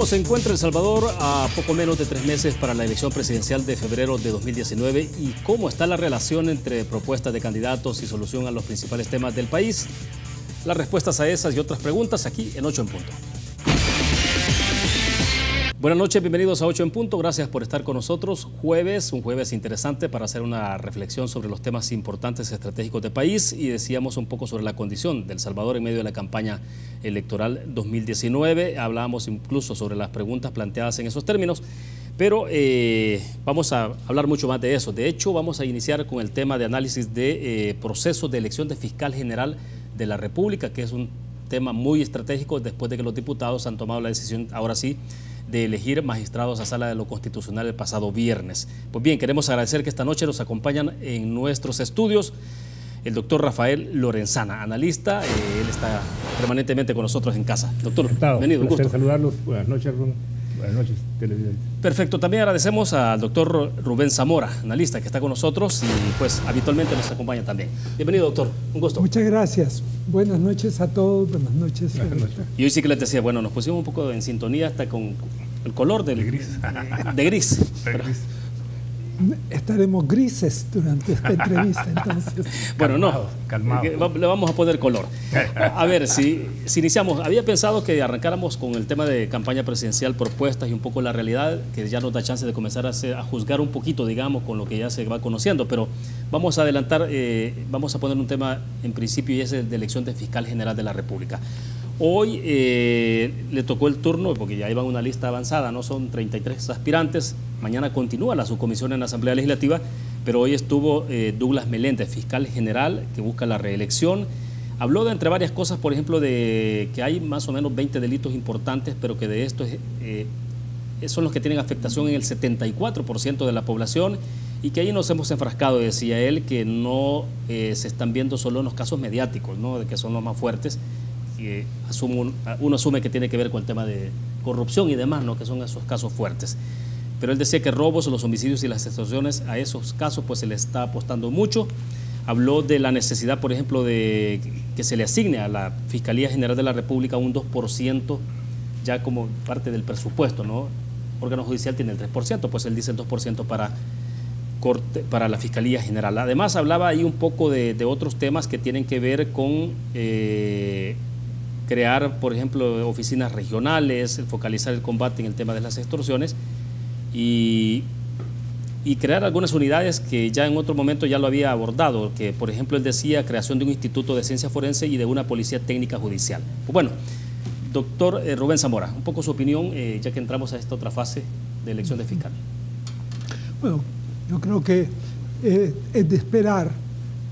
¿Cómo se encuentra El Salvador a poco menos de 3 meses para la elección presidencial de febrero de 2019? ¿Y cómo está la relación entre propuestas de candidatos y solución a los principales temas del país? Las respuestas a esas y otras preguntas aquí en 8 en Punto. Buenas noches, bienvenidos a 8 en Punto. Gracias por estar con nosotros. Un jueves interesante para hacer una reflexión sobre los temas importantes estratégicos del país y decíamos un poco sobre la condición de El Salvador en medio de la campaña electoral 2019. Hablábamos incluso sobre las preguntas planteadas en esos términos, pero vamos a hablar mucho más de eso. De hecho, vamos a iniciar con el tema de análisis de procesos de elección de fiscal general de la República, que es un tema muy estratégico después de que los diputados han tomado la decisión, ahora sí, de elegir magistrados a Sala de lo Constitucional el pasado viernes. Pues bien, queremos agradecer que esta noche nos acompañan en nuestros estudios el doctor Rafael Lorenzana, analista. Él está permanentemente con nosotros en casa. Doctor, bienvenido, un gusto saludarlos. Buenas noches, Ron. Buenas noches, televidentes. Perfecto, también agradecemos al doctor Rubén Zamora, analista, que está con nosotros y pues habitualmente nos acompaña también. Bienvenido, doctor, un gusto. Muchas gracias. Buenas noches a todos, buenas noches. Y hoy sí que les decía, bueno, nos pusimos un poco en sintonía hasta con el color del, de gris. De gris. De gris. Estaremos grises durante esta entrevista, entonces. Bueno, calmado. Le vamos a poner color. A ver, si iniciamos, había pensado que arrancáramos con el tema de campaña presidencial, propuestas y un poco la realidad, que ya nos da chance de comenzar a juzgar un poquito, digamos, con lo que ya se va conociendo, pero vamos a adelantar, vamos a poner un tema en principio y es el de elección de fiscal general de la República. Hoy le tocó el turno, porque ya iban una lista avanzada, no son 33 aspirantes. Mañana continúa la subcomisión en la Asamblea Legislativa, pero hoy estuvo Douglas Meléndez, fiscal general, que busca la reelección. Habló de entre varias cosas, por ejemplo, de que hay más o menos 20 delitos importantes, pero que de estos son los que tienen afectación en el 74% de la población y que ahí nos hemos enfrascado, decía él, que no se están viendo solo en los casos mediáticos, ¿no?, de que son los más fuertes. Uno asume que tiene que ver con el tema de corrupción y demás, ¿no?, que son esos casos fuertes. Pero él decía que robos, los homicidios y las extorsiones, a esos casos pues se le está apostando mucho. Habló de la necesidad, por ejemplo, de que se le asigne a la Fiscalía General de la República un 2% ya como parte del presupuesto, ¿no? El órgano judicial tiene el 3%, pues él dice el 2% para la Fiscalía General. Además hablaba ahí un poco de otros temas que tienen que ver con crear, por ejemplo, oficinas regionales, focalizar el combate en el tema de las extorsiones y crear algunas unidades que ya en otro momento ya lo había abordado, que por ejemplo él decía creación de un instituto de ciencia forense y de una policía técnica judicial. Pues bueno, doctor Rubén Zamora, un poco su opinión ya que entramos a esta otra fase de elección de fiscal. Bueno, yo creo que es de esperar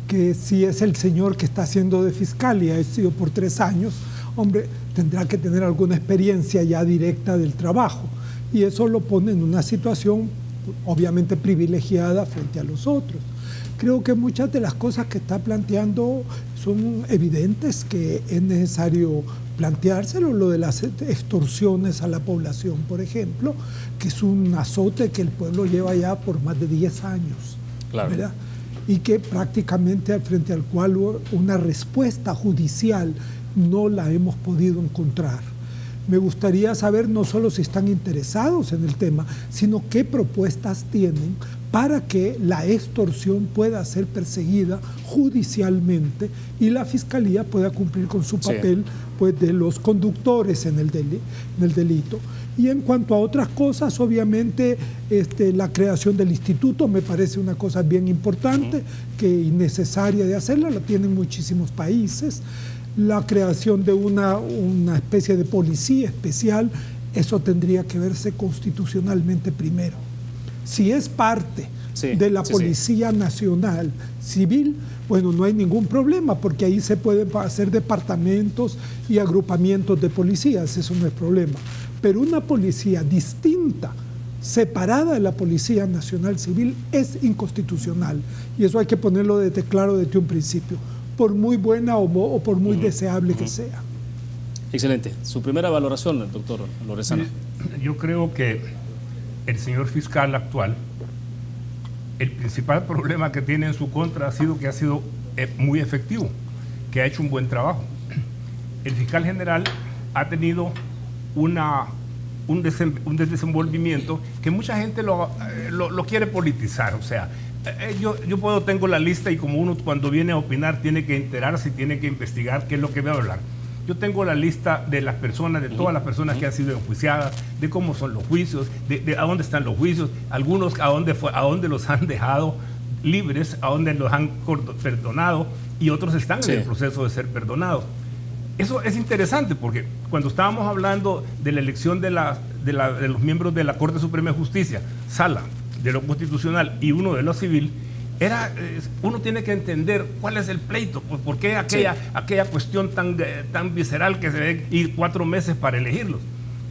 que si es el señor que está haciendo de fiscal y ha sido por 3 años, hombre, tendrá que tener alguna experiencia ya directa del trabajo. Y eso lo pone en una situación obviamente privilegiada frente a los otros. Creo que muchas de las cosas que está planteando son evidentes, que es necesario planteárselo. Lo de las extorsiones a la población, por ejemplo, que es un azote que el pueblo lleva ya por más de 10 años, claro, ¿verdad? Y que prácticamente frente al cual una respuesta judicial no la hemos podido encontrar. Me gustaría saber no solo si están interesados en el tema, sino qué propuestas tienen para que la extorsión pueda ser perseguida judicialmente y la Fiscalía pueda cumplir con su papel, sí, pues, de los conductores en el delito. Y en cuanto a otras cosas, obviamente la creación del instituto me parece una cosa bien importante, que innecesaria de hacerla, la tienen muchísimos países. La creación de una especie de policía especial, eso tendría que verse constitucionalmente primero. Si es parte de la Policía Nacional Civil, bueno, no hay ningún problema, porque ahí se pueden hacer departamentos y agrupamientos de policías, eso no es problema. Pero una policía distinta, separada de la Policía Nacional Civil, es inconstitucional. Y eso hay que ponerlo claro desde un principio, por muy buena o por muy deseable que sea. Excelente. Su primera valoración, doctor Lorenzana. Yo creo que el señor fiscal actual, el principal problema que tiene en su contra ha sido que ha sido muy efectivo, que ha hecho un buen trabajo. El fiscal general ha tenido una un desenvolvimiento que mucha gente lo quiere politizar. O sea, tengo la lista, y como uno cuando viene a opinar tiene que enterarse y tiene que investigar qué es lo que va a hablar. Yo tengo la lista de las personas, de todas las personas que han sido enjuiciadas, de cómo son los juicios, de a dónde están los juicios, algunos a dónde los han dejado libres, a dónde los han perdonado, y otros están en el proceso de ser perdonados. Eso es interesante porque cuando estábamos hablando de la elección de los miembros de la Corte Suprema de Justicia, Sala de lo constitucional y uno de lo civil, uno tiene que entender cuál es el pleito, por qué aquella cuestión tan visceral que se ve ir 4 meses para elegirlos.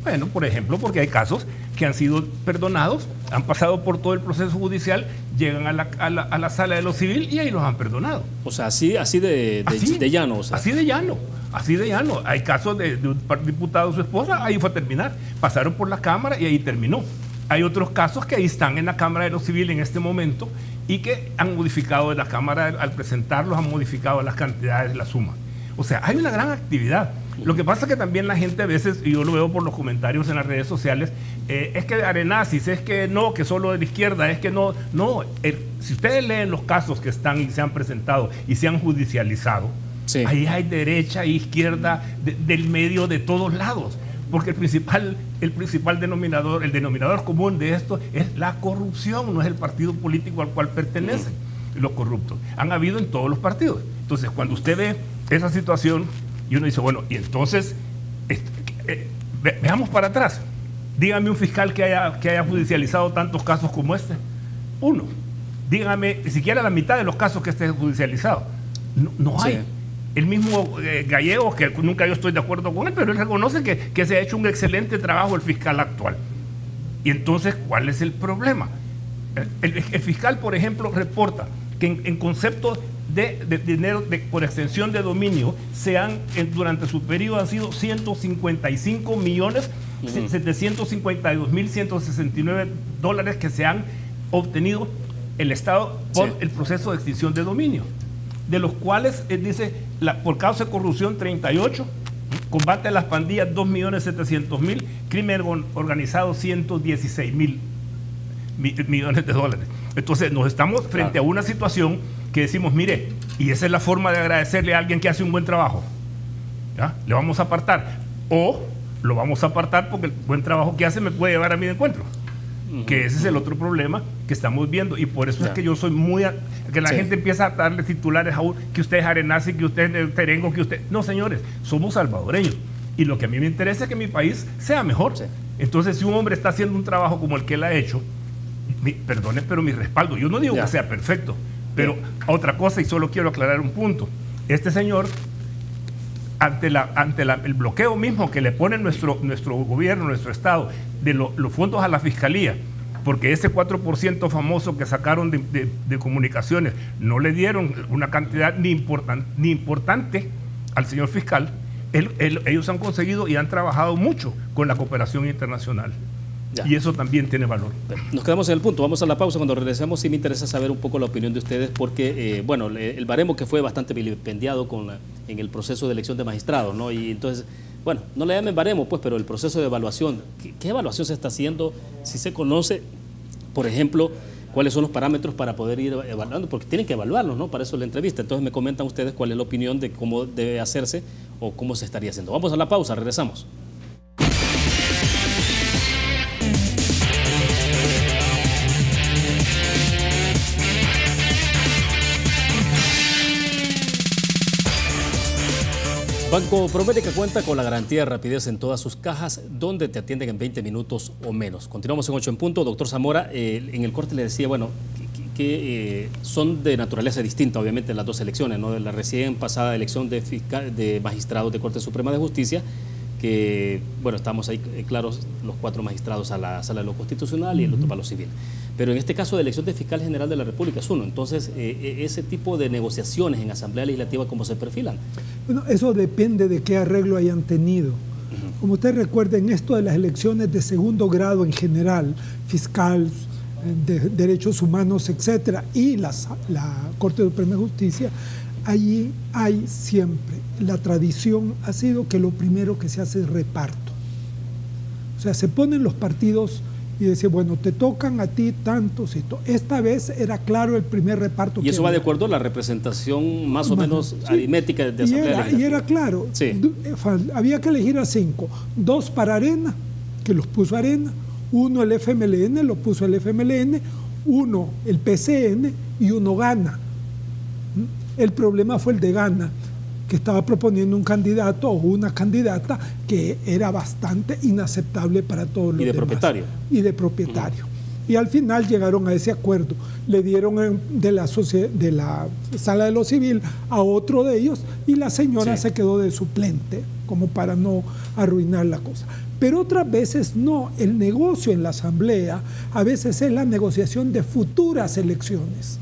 Bueno, por ejemplo, porque hay casos que han sido perdonados, han pasado por todo el proceso judicial, llegan a la sala de lo civil y ahí los han perdonado. O sea, así de llano. O sea. Así de llano. Hay casos de un diputado, su esposa, ahí fue a terminar. Pasaron por la Cámara y ahí terminó. Hay otros casos que ahí están en la Cámara de lo Civil en este momento y que han modificado de la Cámara, al presentarlos, han modificado las cantidades, la suma. O sea, hay una gran actividad. Lo que pasa es que también la gente a veces, y yo lo veo por los comentarios en las redes sociales, es que arenazis, es que no, que solo de la izquierda, es que no. Si ustedes leen los casos que están y se han presentado y se han judicializado, ahí hay derecha e izquierda del medio, de todos lados. Porque el principal denominador, el denominador común de esto es la corrupción, no es el partido político al cual pertenecen los corruptos. Han habido en todos los partidos. Entonces, cuando usted ve esa situación y uno dice, bueno, y entonces, veamos para atrás. Dígame un fiscal que haya judicializado tantos casos como este. Uno. Dígame ni siquiera la mitad de los casos que esté judicializado. No hay. El mismo Gallego, que nunca yo estoy de acuerdo con él, pero él reconoce que se ha hecho un excelente trabajo el fiscal actual. Y entonces, ¿cuál es el problema? El fiscal, por ejemplo, reporta que en concepto de dinero por extensión de dominio, durante su periodo han sido 155.752.169 dólares que se han obtenido el Estado por el proceso de extinción de dominio, de los cuales dice por causa de corrupción 38, combate a las pandillas 2.700.000, crimen organizado 116.000 millones de dólares. Entonces nos estamos frente a una situación que decimos, mire, y esa es la forma de agradecerle a alguien que hace un buen trabajo. ¿Ya? Le vamos a apartar, o lo vamos a apartar porque el buen trabajo que hace me puede llevar a mi encuentro. Que ese es el otro problema que estamos viendo, y por eso es que yo soy que la gente empieza a darle titulares a que usted es arenazi, que usted es terengo, que usted... No, señores, somos salvadoreños, y lo que a mí me interesa es que mi país sea mejor. Entonces, si un hombre está haciendo un trabajo como el que él ha hecho, perdone, pero mi respaldo, yo no digo que sea perfecto, pero otra cosa, y solo quiero aclarar un punto. Este señor, ante el bloqueo mismo que le pone nuestro gobierno, nuestro Estado, de los fondos a la Fiscalía, porque ese 4% famoso que sacaron de comunicaciones no le dieron una cantidad ni importante al señor fiscal, ellos han conseguido y han trabajado mucho con la cooperación internacional. Y eso también tiene valor. Nos quedamos en el punto, vamos a la pausa. Cuando regresemos sí me interesa saber un poco la opinión de ustedes, porque bueno, el baremo que fue bastante vilipendiado en el proceso de elección de magistrados, ¿no? Y entonces, bueno, no le llamen baremo, pues, pero el proceso de evaluación, ¿qué evaluación se está haciendo? Si se conoce, por ejemplo, cuáles son los parámetros para poder ir evaluando, porque tienen que evaluarlos, ¿no? Para eso la entrevista. Entonces me comentan ustedes cuál es la opinión de cómo debe hacerse o cómo se estaría haciendo. Vamos a la pausa, regresamos. Banco Promérica cuenta con la garantía de rapidez en todas sus cajas, donde te atienden en 20 minutos o menos. Continuamos en 8 en punto. Doctor Zamora, en el corte le decía, bueno, que son de naturaleza distinta, obviamente, las dos elecciones, ¿no? De la recién pasada elección de magistrados de Corte Suprema de Justicia, que, bueno, estamos ahí claros los 4 magistrados a la Sala de lo Constitucional y el otro para lo civil. Pero en este caso de elección de fiscal general de la República es uno. Entonces, ese tipo de negociaciones en Asamblea Legislativa, ¿cómo se perfilan? Bueno, eso depende de qué arreglo hayan tenido. Como usted recuerda, en esto de las elecciones de segundo grado en general, fiscal, de derechos humanos, etcétera, y la Corte Suprema de Justicia, allí hay siempre, la tradición ha sido que lo primero que se hace es reparto. O sea, se ponen los partidos y decir, bueno, te tocan a ti tantos y todo. Esta vez era claro el primer reparto. Y eso va de acuerdo a la representación más o menos aritmética de Asamblea Legislativa. Y era claro, sí. Había que elegir a 5, 2 para Arena, que los puso Arena, 1 el FMLN, lo puso el FMLN, 1 el PCN y 1 Gana. El problema fue el de Gana, que estaba proponiendo un candidato o una candidata que era bastante inaceptable para todos los demás. Y de propietario. Y al final llegaron a ese acuerdo. Le dieron de la Sala de lo Civil a otro de ellos y la señora se quedó de suplente, como para no arruinar la cosa. Pero otras veces no. El negocio en la Asamblea a veces es la negociación de futuras elecciones.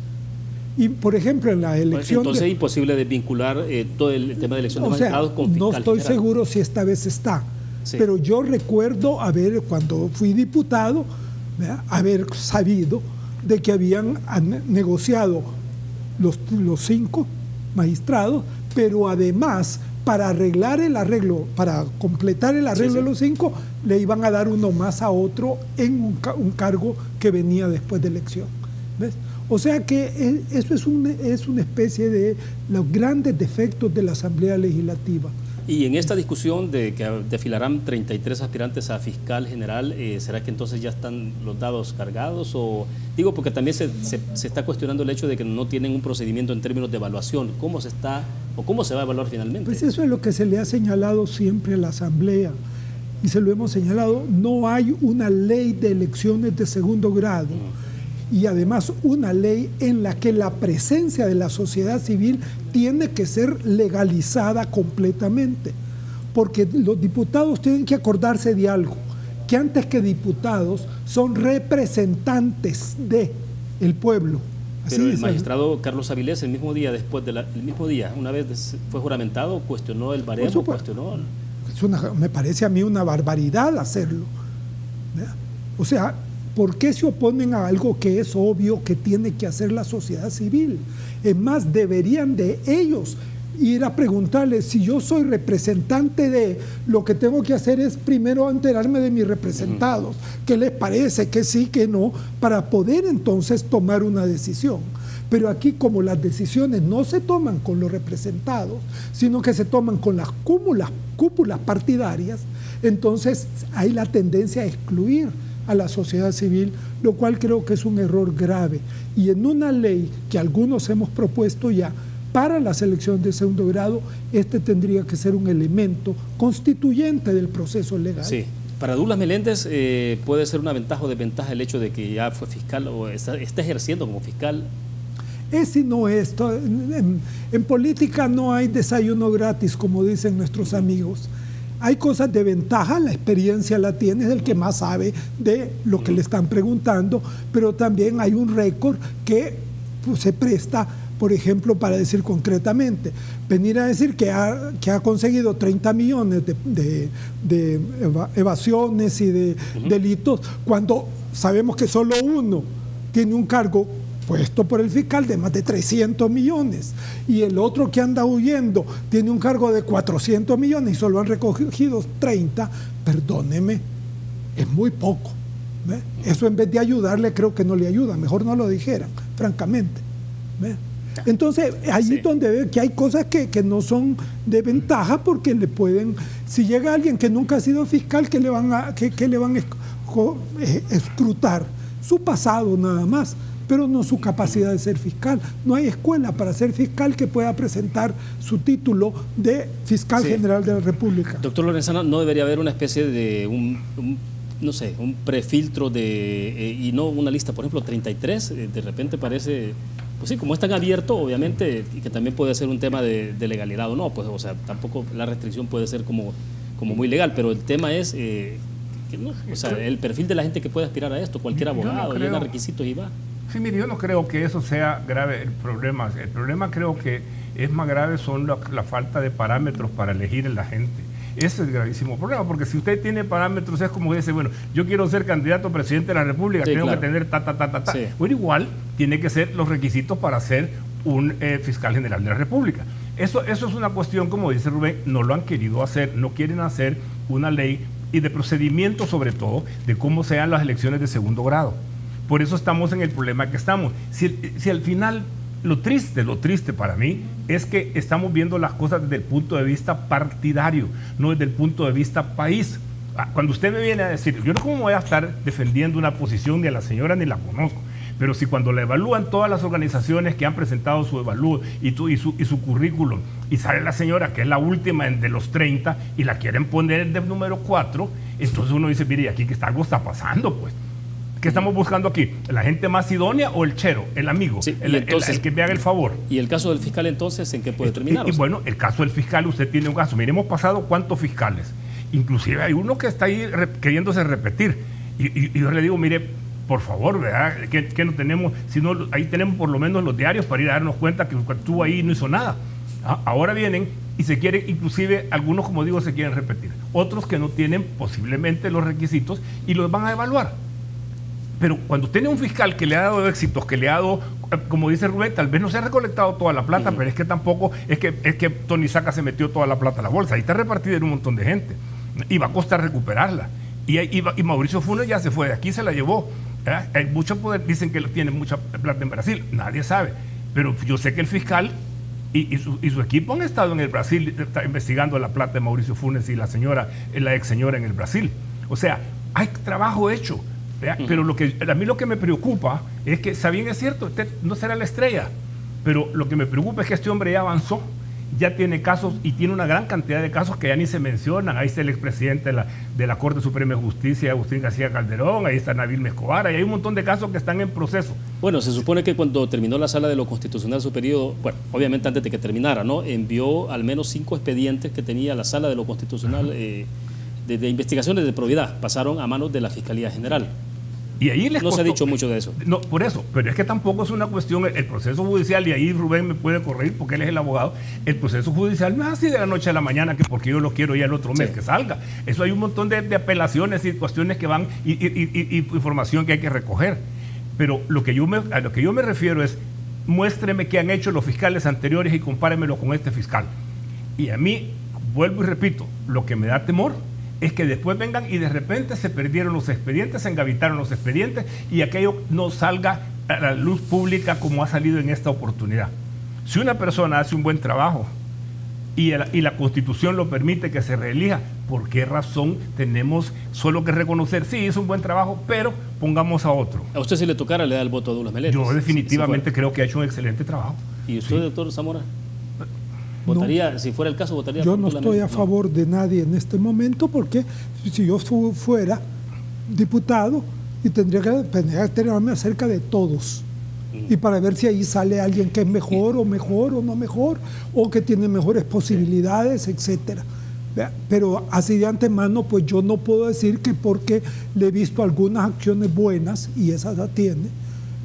Y, por ejemplo, en la elección... Entonces es imposible desvincular todo el tema de elección de magistrados con fiscal no estoy general. seguro si esta vez está. Sí. Pero yo recuerdo cuando fui diputado, ¿verdad?, haber sabido de que habían negociado los 5 magistrados, pero además, para arreglar el arreglo, para completar el arreglo de los 5, le iban a dar uno más a otro en un cargo que venía después de elección. ¿Ves? O sea que eso es una especie de los grandes defectos de la Asamblea Legislativa. Y en esta discusión de que desfilarán 33 aspirantes a fiscal general, ¿será que entonces ya están los dados cargados? O digo, porque también se está cuestionando el hecho de que no tienen un procedimiento en términos de evaluación. ¿Cómo se va a evaluar finalmente? Pues eso es lo que se le ha señalado siempre a la Asamblea. Y se lo hemos señalado, no hay una ley de elecciones de segundo grado. Y además una ley en la que la presencia de la sociedad civil tiene que ser legalizada completamente. Porque los diputados tienen que acordarse de algo, que antes que diputados son representantes del pueblo. Pero el magistrado Carlos Avilés, el mismo día, una vez fue juramentado, cuestionó el baremo, cuestionó... Me parece a mí una barbaridad hacerlo. ¿Verdad? O sea, ¿por qué se oponen a algo que es obvio que tiene que hacer la sociedad civil? Es más, deberían de ellos ir a preguntarles, si yo soy representante de, lo que tengo que hacer es primero enterarme de mis representados, qué les parece, que sí, que no, para poder entonces tomar una decisión. Pero aquí, como las decisiones no se toman con los representados, sino que se toman con las cúpulas partidarias, entonces hay la tendencia a excluir a la sociedad civil, lo cual creo que es un error grave. Y en una ley que algunos hemos propuesto ya para las elecciones de segundo grado, tendría que ser un elemento constituyente del proceso legal. Sí. Para Douglas Meléndez puede ser una ventaja o desventaja el hecho de que ya fue fiscal o está ejerciendo como fiscal. Es y no es. En política no hay desayuno gratis, como dicen nuestros amigos. Hay cosas de ventaja, la experiencia la tiene, es el que más sabe de lo que le están preguntando, pero también hay un récord que se presta, por ejemplo, para decir concretamente, venir a decir que ha conseguido 30 millones de evasiones y de delitos, cuando sabemos que solo uno tiene un cargo puesto por el fiscal de más de 300 millones y el otro que anda huyendo tiene un cargo de 400 millones y solo han recogido 30, perdóneme, es muy poco. ¿Ve? Eso en vez de ayudarle creo que no le ayuda, mejor no lo dijeran, francamente. ¿Ve? Entonces, allí donde ve que hay cosas que no son de ventaja porque le pueden, si llega alguien que nunca ha sido fiscal, que le van a escrutar su pasado nada más, pero no su capacidad de ser fiscal. No hay escuela para ser fiscal que pueda presentar su título de fiscal general de la República. Doctor Lorenzana, ¿no debería haber una especie de un prefiltro y no una lista, por ejemplo, 33? De repente parece, pues sí, como es tan abierto, obviamente, y que también puede ser un tema de legalidad o no, pues, o sea, tampoco la restricción puede ser como muy legal, pero el tema es... el perfil de la gente que puede aspirar a esto, cualquier abogado, llena requisitos y va. Sí, mire, yo no creo que eso sea grave el problema. El problema creo que es más grave son la falta de parámetros para elegir a la gente. Ese es el gravísimo problema, porque si usted tiene parámetros es como dice, bueno, yo quiero ser candidato a presidente de la República, tengo que tener Sí. Bueno, igual tiene que ser los requisitos para ser un fiscal general de la República. Eso es una cuestión, como dice Rubén, no lo han querido hacer, no quieren hacer una ley y de procedimiento, sobre todo, de cómo sean las elecciones de segundo grado. Por eso estamos en el problema que estamos. Si al final, lo triste para mí, es que estamos viendo las cosas desde el punto de vista partidario, no desde el punto de vista país. Cuando usted me viene a decir, yo no cómo voy a estar defendiendo una posición, ni a la señora ni la conozco, pero si cuando la evalúan todas las organizaciones que han presentado su evalúo y su currículum, y sale la señora que es la última de los 30 y la quieren poner de número 4, entonces uno dice, mire, aquí que algo está pasando, pues. ¿Qué estamos buscando aquí? ¿La gente más idónea o el chero, el amigo, sí, el que me haga el favor? ¿Y el caso del fiscal entonces en qué puede terminar? Y bueno, el caso del fiscal, usted tiene un caso. Mire, hemos pasado cuántos fiscales. Inclusive hay uno que está ahí queriéndose repetir. Y yo le digo, mire, por favor, ¿verdad? ¿Qué no tenemos? Si no, ahí tenemos por lo menos los diarios para ir a darnos cuenta que estuvo ahí y no hizo nada. Ahora vienen y se quieren, inclusive algunos, como digo, se quieren repetir. Otros que no tienen posiblemente los requisitos y los van a evaluar. Pero cuando tiene un fiscal que le ha dado éxitos, que le ha dado, como dice Rubén, tal vez no se ha recolectado toda la plata, pero es que tampoco, es que Tony Saca se metió toda la plata a la bolsa. Ahí está repartida en un montón de gente. Y va a costar recuperarla. Y Mauricio Funes ya se fue, de aquí se la llevó. Hay mucho poder, dicen que tiene mucha plata en Brasil, nadie sabe. Pero yo sé que el fiscal y su equipo han estado en el Brasil investigando la plata de Mauricio Funes y la ex señora en el Brasil. O sea, hay trabajo hecho. Pero a mí lo que me preocupa es que, bien es cierto, usted no será la estrella, pero lo que me preocupa es que este hombre ya avanzó, ya tiene casos y tiene una gran cantidad de casos que ya ni se mencionan. Ahí está el expresidente de la Corte Suprema de Justicia, Agustín García Calderón, ahí está Nabil Escobar, y hay un montón de casos que están en proceso. Bueno, se supone que cuando terminó la Sala de lo Constitucional su periodo, bueno, obviamente antes de que terminara, ¿no? Envió al menos 5 expedientes que tenía la Sala de lo Constitucional de investigaciones de probidad, pasaron a manos de la Fiscalía General. Y ahí les no costó, se ha dicho mucho de eso. No, por eso, pero es que tampoco es una cuestión, el proceso judicial, y ahí Rubén me puede corregir porque él es el abogado, el proceso judicial no es así de la noche a la mañana que porque yo lo quiero ya el otro mes que salga. Eso hay un montón de apelaciones y cuestiones que van y información que hay que recoger. Pero a lo que yo me refiero es, muéstreme qué han hecho los fiscales anteriores y compáremelo con este fiscal. Y a mí, vuelvo y repito, lo que me da temor es que después vengan y de repente se perdieron los expedientes, se engavitaron los expedientes y aquello no salga a la luz pública como ha salido en esta oportunidad. Si una persona hace un buen trabajo y la Constitución lo permite que se reelija, ¿por qué razón tenemos solo que reconocer, sí, hizo un buen trabajo, pero pongamos a otro? A usted si le tocara le da el voto a Douglas Meléndez. Yo definitivamente creo que ha hecho un excelente trabajo. ¿Y usted, doctor Zamora? ¿Votaría, no, si fuera el caso, votaría? Yo no estoy a favor de nadie en este momento porque si yo fuera diputado y tendría que tenerme acerca de todos y para ver si ahí sale alguien que es mejor o no mejor o que tiene mejores posibilidades, etcétera. Pero así de antemano, pues yo no puedo decir que porque le he visto algunas acciones buenas y esas las tiene,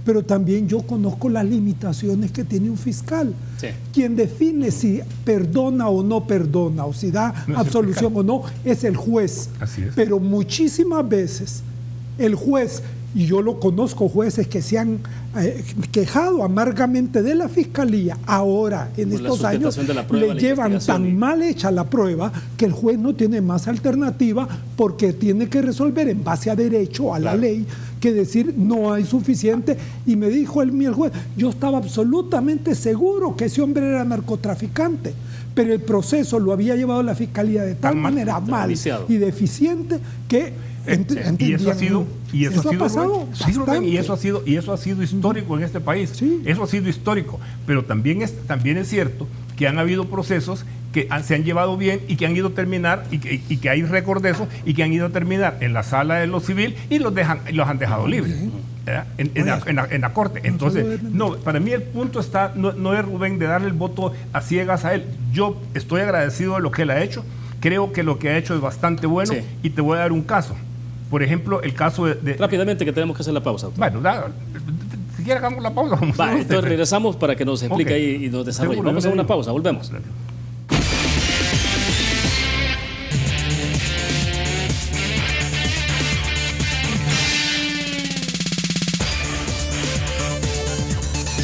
pero también yo conozco las limitaciones que tiene un fiscal. Sí. Quien define si perdona o no perdona, o si da absolución o no, es el juez. Así es. Pero muchísimas veces el juez, y yo lo conozco, jueces que se han quejado amargamente de la fiscalía, ahora en estos años le llevan tan mal hecha la prueba que el juez no tiene más alternativa porque tiene que resolver en base a derecho, a la ley, que decir no hay suficiente. Y me dijo el juez, yo estaba absolutamente seguro que ese hombre era narcotraficante, pero el proceso lo había llevado la fiscalía de tal manera mal y deficiente que y eso ha pasado y eso ha sido histórico en este país. Sí. Eso ha sido histórico, pero también es cierto que han habido procesos que se han llevado bien y que han ido a terminar y que hay récord de eso y que han ido a terminar en la sala de lo civil y los han dejado libres en la corte. Entonces, no, para mí el punto está no es, Rubén, de darle el voto a ciegas a él. Yo estoy agradecido de lo que él ha hecho. Creo que lo que ha hecho es bastante bueno. Sí. Y te voy a dar un caso. Por ejemplo, el caso de... Rápidamente, que tenemos que hacer la pausa, doctor. Bueno, si quieres hagamos la pausa. Entonces regresamos para que nos explique ahí y nos desarrolle. Seguro, vamos a una pausa, volvemos.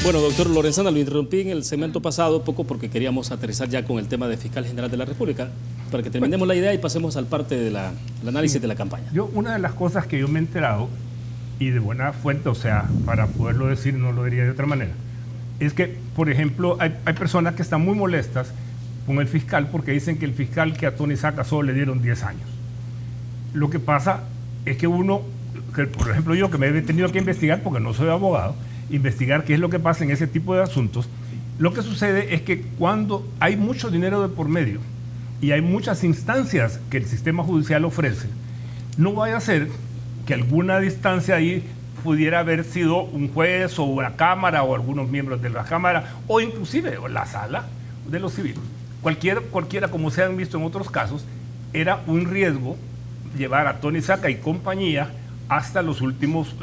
Bueno, doctor Lorenzana, lo interrumpí en el segmento pasado poco porque queríamos aterrizar ya con el tema de fiscal general de la República, para que terminemos la idea y pasemos al parte del análisis de la campaña. Una de las cosas que yo me he enterado, y de buena fuente, o sea, para poderlo decir, no lo diría de otra manera, es que, por ejemplo, hay personas que están muy molestas con el fiscal porque dicen que el fiscal que a Tony Saca solo le dieron 10 años. Lo que pasa es que por ejemplo yo que me he tenido que investigar porque no soy abogado, investigar qué es lo que pasa en ese tipo de asuntos, lo que sucede es que cuando hay mucho dinero de por medio y hay muchas instancias que el sistema judicial ofrece, no vaya a ser que alguna distancia ahí pudiera haber sido un juez o una cámara o algunos miembros de la cámara o inclusive la sala de los civiles. Cualquiera, como se han visto en otros casos, era un riesgo llevar a Tony Saca y compañía hasta los últimos,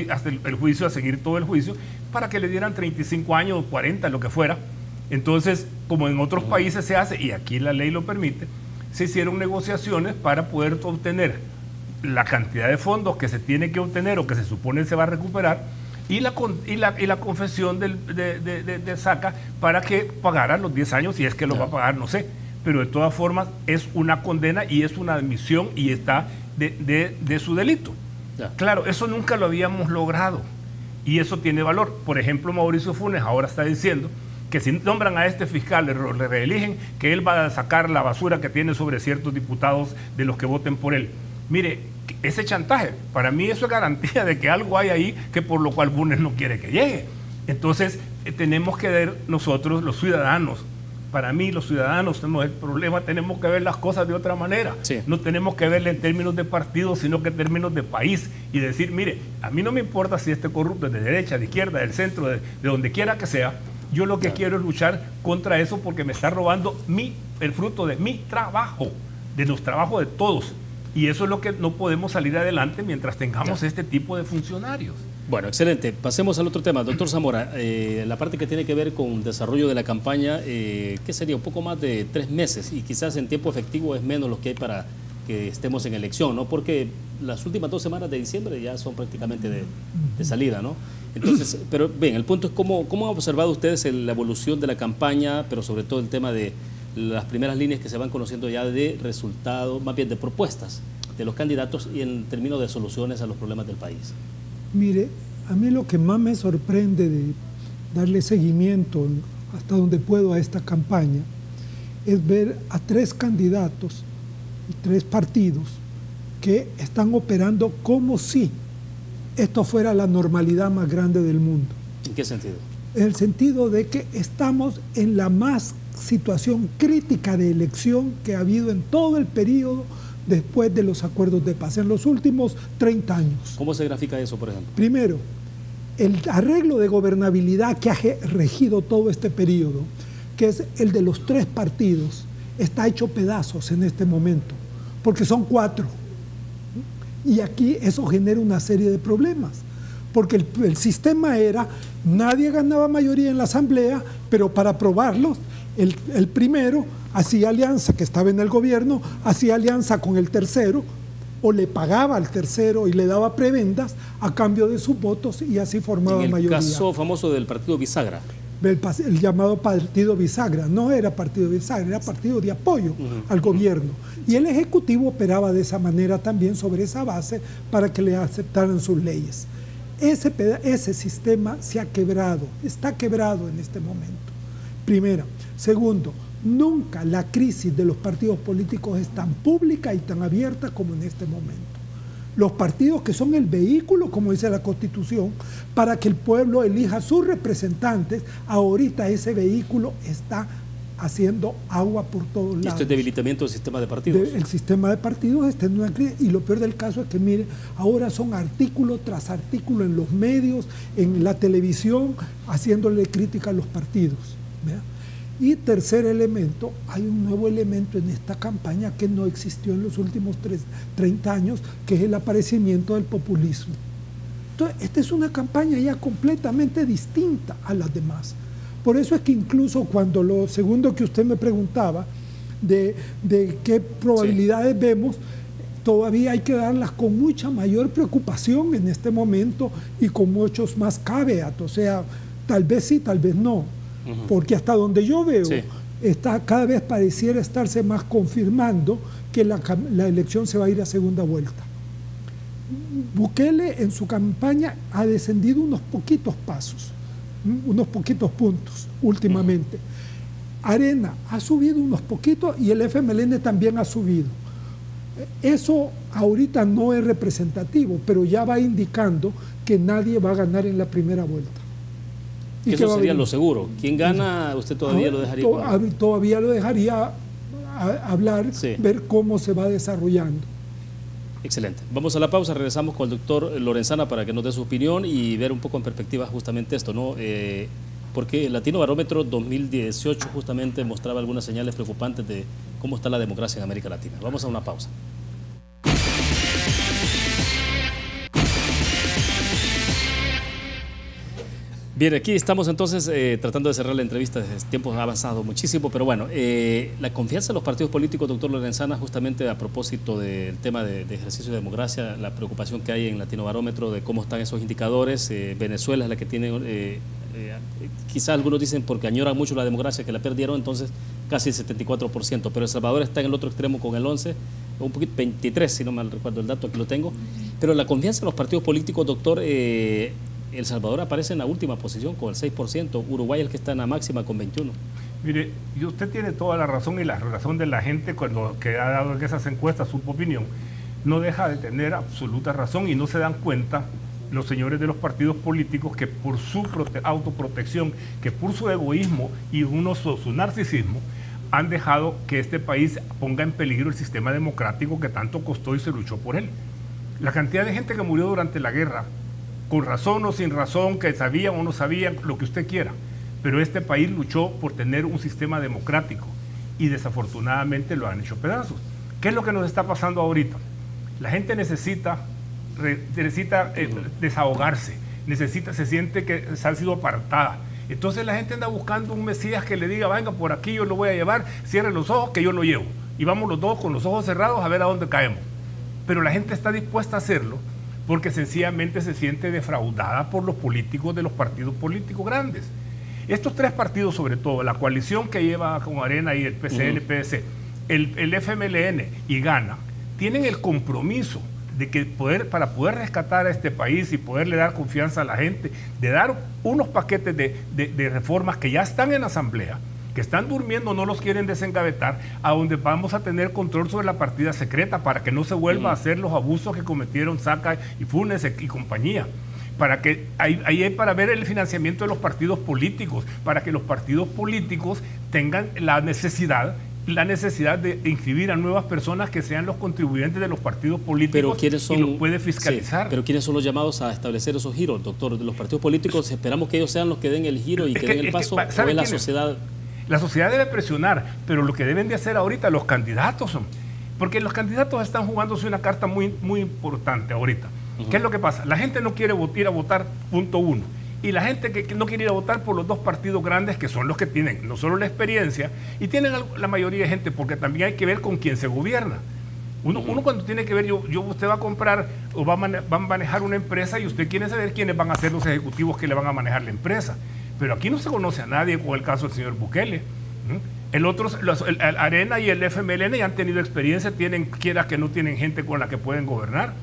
hasta el juicio, a seguir todo el juicio, para que le dieran 35 años, 40, lo que fuera. Entonces, como en otros países se hace, y aquí la ley lo permite, se hicieron negociaciones para poder obtener la cantidad de fondos que se tiene que obtener o que se supone se va a recuperar, y la confesión de Saca para que pagara los 10 años, si es que lo va a pagar, no sé. Pero de todas formas es una condena y es una admisión y está de su delito. Claro, eso nunca lo habíamos logrado y eso tiene valor. Por ejemplo, Mauricio Funes ahora está diciendo que si nombran a este fiscal, le reeligen, que él va a sacar la basura que tiene sobre ciertos diputados de los que voten por él. Mire, ese chantaje, para mí eso es garantía de que algo hay ahí que por lo cual Funes no quiere que llegue. Entonces, tenemos que ver nosotros, los ciudadanos, para mí los ciudadanos tenemos el problema, tenemos que ver las cosas de otra manera. Sí. No tenemos que verle en términos de partido, sino que en términos de país. Y decir, mire, a mí no me importa si este corrupto es de derecha, de izquierda, del centro, de donde quiera que sea. Yo lo que quiero es luchar contra eso porque me está robando el fruto de mi trabajo, de los trabajos de todos. Y eso es lo que no podemos salir adelante mientras tengamos este tipo de funcionarios. Bueno, excelente. Pasemos al otro tema. Doctor Zamora, la parte que tiene que ver con el desarrollo de la campaña, ¿qué sería? Un poco más de 3 meses y quizás en tiempo efectivo es menos lo que hay para que estemos en elección, ¿no? Porque las últimas 2 semanas de diciembre ya son prácticamente de salida, ¿no? Entonces, pero bien, el punto es cómo han observado ustedes la evolución de la campaña, pero sobre todo el tema de las primeras líneas que se van conociendo ya de resultados, más bien de propuestas de los candidatos y en términos de soluciones a los problemas del país. Mire, a mí lo que más me sorprende de darle seguimiento hasta donde puedo a esta campaña es ver a 3 candidatos y 3 partidos que están operando como si esto fuera la normalidad más grande del mundo. ¿En qué sentido? En el sentido de que estamos en la más situación crítica de elección que ha habido en todo el periodo después de los acuerdos de paz, en los últimos 30 años. ¿Cómo se grafica eso, por ejemplo? Primero, el arreglo de gobernabilidad que ha regido todo este periodo, que es el de los 3 partidos, está hecho pedazos en este momento, porque son 4. Y aquí eso genera una serie de problemas, porque el sistema era, nadie ganaba mayoría en la asamblea, pero para aprobarlos, el primero hacía alianza, que estaba en el gobierno, hacía alianza con el tercero, o le pagaba al tercero y le daba prebendas a cambio de sus votos y así formaba mayoría. En el caso famoso del partido Bisagra. El llamado partido Bisagra, no era partido Bisagra, era partido de apoyo al gobierno. Y el Ejecutivo operaba de esa manera también, sobre esa base, para que le aceptaran sus leyes. Ese sistema se ha quebrado, está quebrado en este momento. Primero. Segundo, nunca la crisis de los partidos políticos es tan pública y tan abierta como en este momento. Los partidos que son el vehículo, como dice la Constitución, para que el pueblo elija sus representantes, ahorita ese vehículo está haciendo agua por todos lados. ¿Y esto es debilitamiento del sistema de partidos? El sistema de partidos está en una crisis y lo peor del caso es que, mire, ahora son artículo tras artículo en los medios, en la televisión, haciéndole crítica a los partidos, ¿verdad? Y tercer elemento, hay un nuevo elemento en esta campaña que no existió en los últimos 30 años, que es el aparecimiento del populismo. Entonces, esta es una campaña ya completamente distinta a las demás. Por eso es que incluso cuando lo segundo que usted me preguntaba, de qué probabilidades vemos, todavía hay que darlas con mucha mayor preocupación en este momento y con muchos más caveats. O sea, Tal vez sí, tal vez no. Porque hasta donde yo veo, sí, cada vez pareciera estarse más confirmando que la elección se va a ir a segunda vuelta. Bukele en su campaña ha descendido unos poquitos pasos, unos poquitos puntos últimamente. Arena ha subido unos poquitos y el FMLN también ha subido. Eso ahorita no es representativo, pero ya va indicando que nadie va a ganar en la primera vuelta. ¿Y eso sería lo seguro? ¿Quién gana? ¿Usted todavía lo dejaría? Todavía lo dejaría hablar, sí, ver cómo se va desarrollando. Excelente. Vamos a la pausa, regresamos con el doctor Lorenzana para que nos dé su opinión y ver un poco en perspectiva justamente esto, ¿no? Porque el Latinobarómetro 2018 justamente mostraba algunas señales preocupantes de cómo está la democracia en América Latina. Vamos a una pausa. Bien, aquí estamos entonces tratando de cerrar la entrevista, el tiempo ha avanzado muchísimo, pero bueno, la confianza en los partidos políticos, doctor Lorenzana, justamente a propósito del tema de ejercicio de democracia, la preocupación que hay en Latinobarómetro de cómo están esos indicadores, Venezuela es la que tiene, quizás algunos dicen porque añoran mucho la democracia que la perdieron, entonces casi el 74%, pero El Salvador está en el otro extremo con el 11%, un poquito 23%, si no mal recuerdo el dato, aquí lo tengo, pero la confianza en los partidos políticos, doctor, El Salvador aparece en la última posición con el 6%, Uruguay es el que está en la máxima con 21%. Mire, y usted tiene toda la razón y la razón de la gente cuando que ha dado en esas encuestas su opinión, no deja de tener absoluta razón y no se dan cuenta los señores de los partidos políticos que por su autoprotección, que por su egoísmo y su narcisismo, han dejado que este país ponga en peligro el sistema democrático que tanto costó y se luchó por él. La cantidad de gente que murió durante la guerra, con razón o sin razón, que sabían o no sabían, lo que usted quiera, pero este país luchó por tener un sistema democrático y desafortunadamente lo han hecho pedazos. ¿Qué es lo que nos está pasando ahorita? La gente necesita desahogarse, se siente que se ha sido apartada. Entonces la gente anda buscando un Mesías que le diga, venga por aquí, yo lo voy a llevar, cierre los ojos que yo lo llevo. Y vamos los dos con los ojos cerrados a ver a dónde caemos. Pero la gente está dispuesta a hacerlo porque sencillamente se siente defraudada por los políticos de los partidos políticos grandes. Estos tres partidos, sobre todo, la coalición que lleva con Arena y el PCN-PDC, el FMLN y Gana, tienen el compromiso de que para poder rescatar a este país y poderle dar confianza a la gente, de dar unos paquetes de reformas que ya están en asamblea, que están durmiendo, no los quieren desengavetar, a donde vamos a tener control sobre la partida secreta para que no se vuelva a hacer los abusos que cometieron Saca y Funes y compañía. Para que ahí hay para ver el financiamiento de los partidos políticos, para que los partidos políticos tengan la necesidad de inscribir a nuevas personas que sean los contribuyentes de los partidos políticos. Pero ¿quiénes son, y los puede fiscalizar? Sí, pero ¿quiénes son los llamados a establecer esos giros, doctor? De los partidos políticos, esperamos que ellos sean los que den el giro y que den el paso, o es la sociedad. La sociedad debe presionar, pero lo que deben de hacer ahorita los candidatos son, porque los candidatos están jugándose una carta muy, muy importante ahorita. ¿Qué es lo que pasa? La gente no quiere ir a votar, punto uno. Y la gente que no quiere ir a votar por los dos partidos grandes, que son los que tienen no solo la experiencia, y tienen la mayoría de gente, porque también hay que ver con quién se gobierna. Uno cuando tiene que ver, usted va a comprar o va a manejar una empresa y usted quiere saber quiénes van a ser los ejecutivos que le van a manejar la empresa. Pero aquí no se conoce a nadie, con el caso del señor Bukele. El Arena y el FMLN ya han tenido experiencia, quiera que no tienen gente con la que pueden gobernar.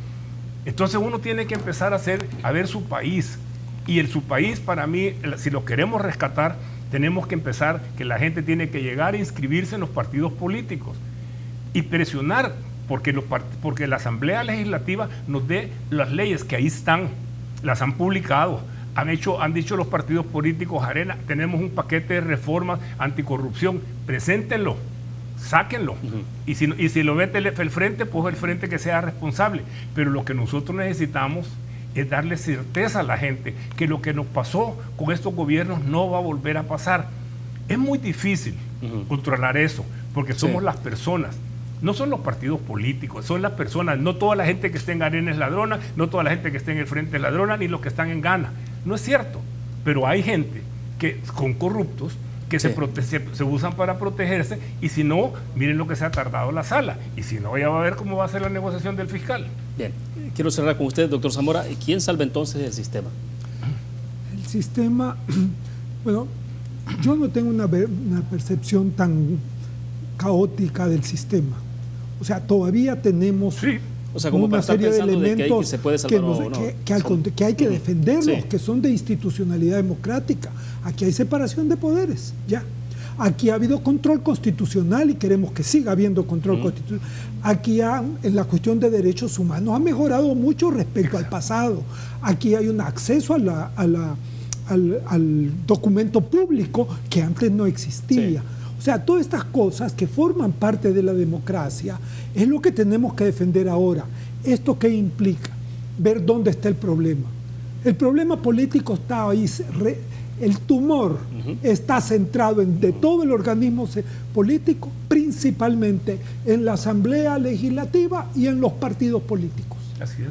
Entonces uno tiene que empezar a ver su país. Y su país, para mí, si lo queremos rescatar, tenemos que empezar, que la gente tiene que llegar a inscribirse en los partidos políticos y presionar porque la Asamblea Legislativa nos dé las leyes que ahí están, las han publicado. Han dicho los partidos políticos, Arena, tenemos un paquete de reformas anticorrupción, preséntenlo, sáquenlo. Y si lo mete el frente, pues el frente que sea responsable. Pero lo que nosotros necesitamos es darle certeza a la gente que lo que nos pasó con estos gobiernos no va a volver a pasar. Es muy difícil controlar eso, porque somos las personas. No son los partidos políticos, son las personas. No toda la gente que esté en Arena es ladrona, no toda la gente que esté en el frente es ladrona, ni los que están en Gana. No es cierto, pero hay gente con corruptos que se usan para protegerse, y si no, miren lo que se ha tardado la sala, y si no, ya va a ver cómo va a ser la negociación del fiscal. Bien, quiero cerrar con usted, doctor Zamora. ¿Quién salva entonces el sistema? sistema, bueno, yo no tengo una percepción tan caótica del sistema. O sea, todavía tenemos o sea, como una serie de elementos se puede salvar o no. que hay que defenderlos, Sí. que son de institucionalidad democrática. Aquí hay separación de poderes, ya. Aquí ha habido control constitucional y queremos que siga habiendo control constitucional. Aquí en la cuestión de derechos humanos ha mejorado mucho respecto al pasado. Aquí hay un acceso al documento público que antes no existía. Sí. O sea, todas estas cosas que forman parte de la democracia es lo que tenemos que defender ahora. ¿Esto qué implica? Ver dónde está el problema. El problema político está ahí. El tumor está centrado de todo el organismo político, principalmente en la Asamblea Legislativa y en los partidos políticos. Así es.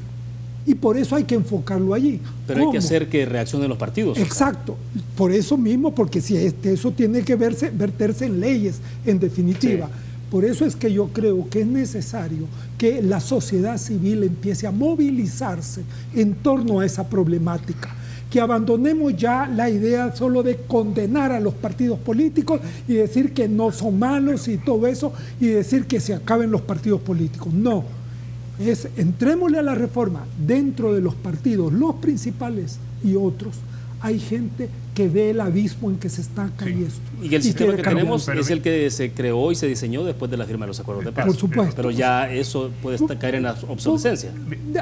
Y por eso hay que enfocarlo allí. Pero hay que hacer que reaccionen los partidos. Exacto. Por eso mismo, porque si eso tiene que verterse en leyes, en definitiva. Sí. Por eso es que yo creo que es necesario que la sociedad civil empiece a movilizarse en torno a esa problemática. Que abandonemos ya la idea solo de condenar a los partidos políticos y decir que no son malos y todo eso, y decir que se acaben los partidos políticos. No. Entrémosle a la reforma. Dentro de los partidos, los principales y otros, hay gente que ve el abismo en que se está cayendo. Sí. Y el sistema que tenemos es el que se creó y se diseñó después de la firma de los acuerdos de paz. Por supuesto. Pero ya eso puede caer en la obsolescencia.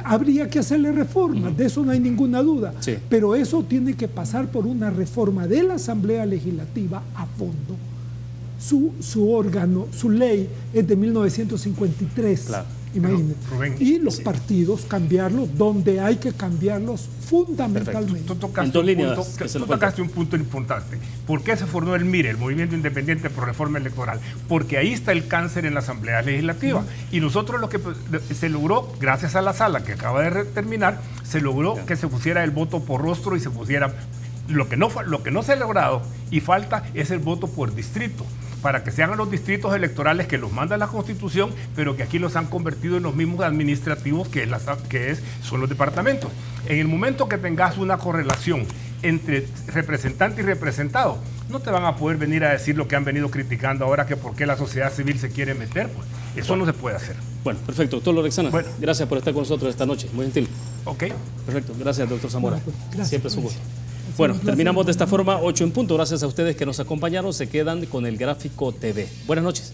Habría que hacerle reformas, de eso no hay ninguna duda. Sí. Pero eso tiene que pasar por una reforma de la Asamblea Legislativa a fondo. Su órgano, su ley es de 1953. Claro. Imagínate. Y los partidos cambiarlos donde hay que cambiarlos fundamentalmente. Tú tocaste un punto importante. ¿Por qué se formó el MIRE, el Movimiento Independiente por Reforma Electoral? Porque ahí está el cáncer en la Asamblea Legislativa. Y nosotros lo que se logró, gracias a la sala que acaba de terminar, se logró que se pusiera el voto por rostro y se pusiera... Lo que no se ha logrado y falta es el voto por distrito, para que sean los distritos electorales que los manda la Constitución, pero que aquí los han convertido en los mismos administrativos son los departamentos. En el momento que tengas una correlación entre representante y representado, no te van a poder venir a decir lo que han venido criticando ahora, que por qué la sociedad civil se quiere meter, pues eso no se puede hacer. Bueno, perfecto. Doctor Lorenzana, gracias por estar con nosotros esta noche, muy gentil. Ok. Perfecto, gracias doctor Zamora. Gracias, siempre es un gusto. Bueno, terminamos de esta forma, 8 en punto. Gracias a ustedes que nos acompañaron. Se quedan con el Gráfico TV. Buenas noches.